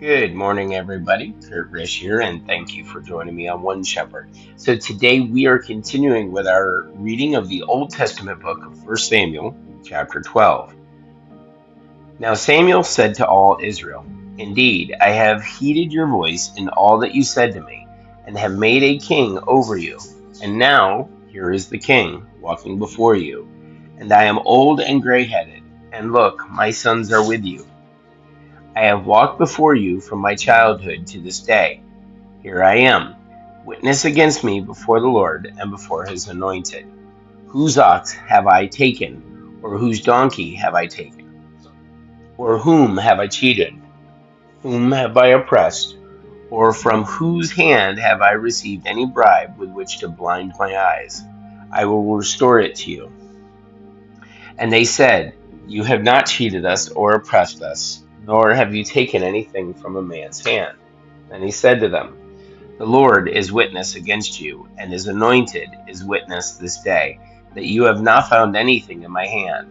Good morning, everybody. Kurt Rish here, and thank you for joining me on One Shepherd. So today we are continuing with our reading of the Old Testament book of 1 Samuel, chapter 12. Now Samuel said to all Israel, "Indeed, I have heeded your voice in all that you said to me, and have made a king over you. And now here is the king walking before you, and I am old and gray-headed, and look, my sons are with you. I have walked before you from my childhood to this day. Here I am, witness against me before the Lord and before his anointed. Whose ox have I taken, or whose donkey have I taken? Or whom have I cheated? Whom have I oppressed? Or from whose hand have I received any bribe with which to blind my eyes? I will restore it to you." And they said, "You have not cheated us or oppressed us, nor have you taken anything from a man's hand." And he said to them, "The Lord is witness against you, and his anointed is witness this day, that you have not found anything in my hand."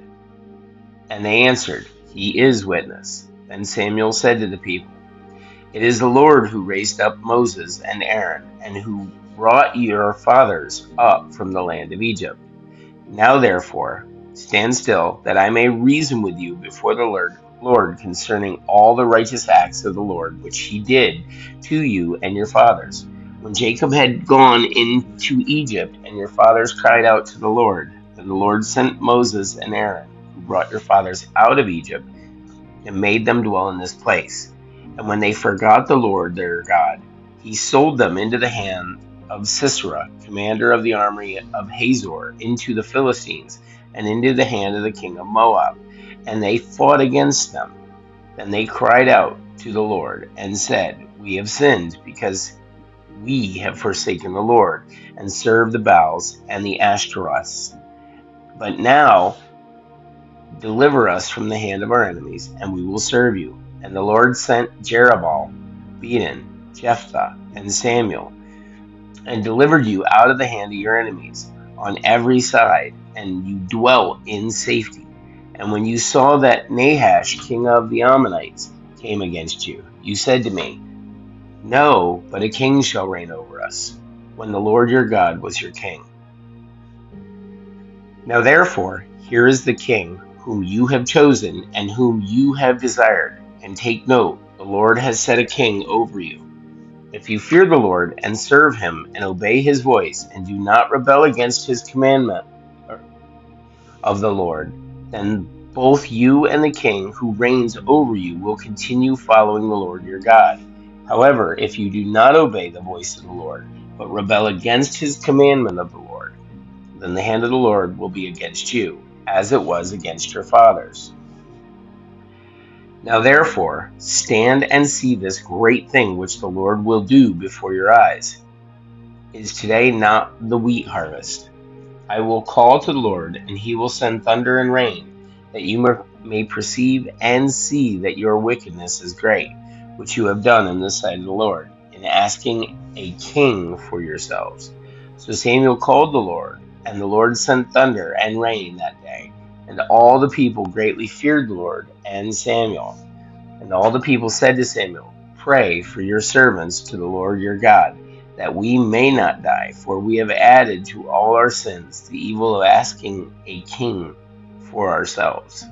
And they answered, "He is witness." Then Samuel said to the people, "It is the Lord who raised up Moses and Aaron, and who brought your fathers up from the land of Egypt. Now therefore, stand still, that I may reason with you before the Lord concerning all the righteous acts of the Lord, which he did to you and your fathers, when Jacob had gone into Egypt, and your fathers cried out to the Lord. Then the Lord sent Moses and Aaron, who brought your fathers out of Egypt, and made them dwell in this place. And when they forgot the Lord their God, he sold them into the hand of Sisera, commander of the army of Hazor, into the Philistines, and into the hand of the king of Moab. And they fought against them. Then they cried out to the Lord, and said, "We have sinned, because we have forsaken the Lord, and served the Baals and the Ashtaroths. But now deliver us from the hand of our enemies, and we will serve you." And the Lord sent Jerubbaal, Bedan, Jephthah, and Samuel, and delivered you out of the hand of your enemies on every side, and you dwelt in safety. And when you saw that Nahash, king of the Ammonites, came against you, you said to me, "No, but a king shall reign over us," when the Lord your God was your king. Now therefore, here is the king whom you have chosen and whom you have desired. And take note, the Lord has set a king over you. If you fear the Lord and serve him and obey his voice and do not rebel against his commandment of the Lord, then both you and the king who reigns over you will continue following the Lord your God. However, if you do not obey the voice of the Lord, but rebel against his commandment of the Lord, then the hand of the Lord will be against you, as it was against your fathers. Now therefore, stand and see this great thing which the Lord will do before your eyes. Is today not the wheat harvest? I will call to the Lord, and he will send thunder and rain, that you may perceive and see that your wickedness is great, which you have done in the sight of the Lord, in asking a king for yourselves. So Samuel called the Lord, and the Lord sent thunder and rain that day. And all the people greatly feared the Lord and Samuel. And all the people said to Samuel, "Pray for your servants to the Lord your God, that we may not die, for we have added to all our sins the evil of asking a king for ourselves."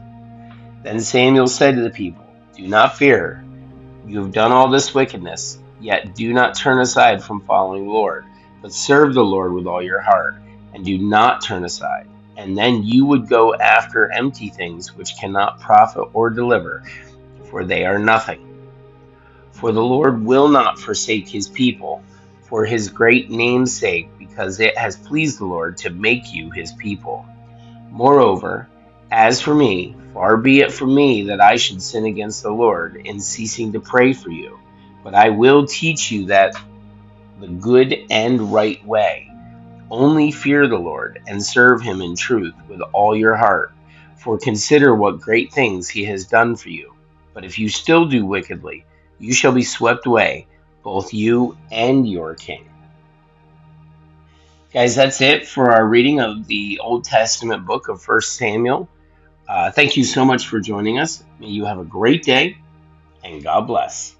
Then Samuel said to the people, "Do not fear. You have done all this wickedness, yet do not turn aside from following the Lord, but serve the Lord with all your heart, and do not turn aside. And then you would go after empty things which cannot profit or deliver, for they are nothing. For the Lord will not forsake his people, for his great name's sake, because it has pleased the Lord to make you his people. Moreover, as for me, far be it from me that I should sin against the Lord in ceasing to pray for you, but I will teach you that the good and right way. Only fear the Lord and serve him in truth with all your heart, for consider what great things he has done for you. But if you still do wickedly, you shall be swept away, both you and your king." Guys, that's it for our reading of the Old Testament book of 1 Samuel. Thank you so much for joining us. May you have a great day, and God bless.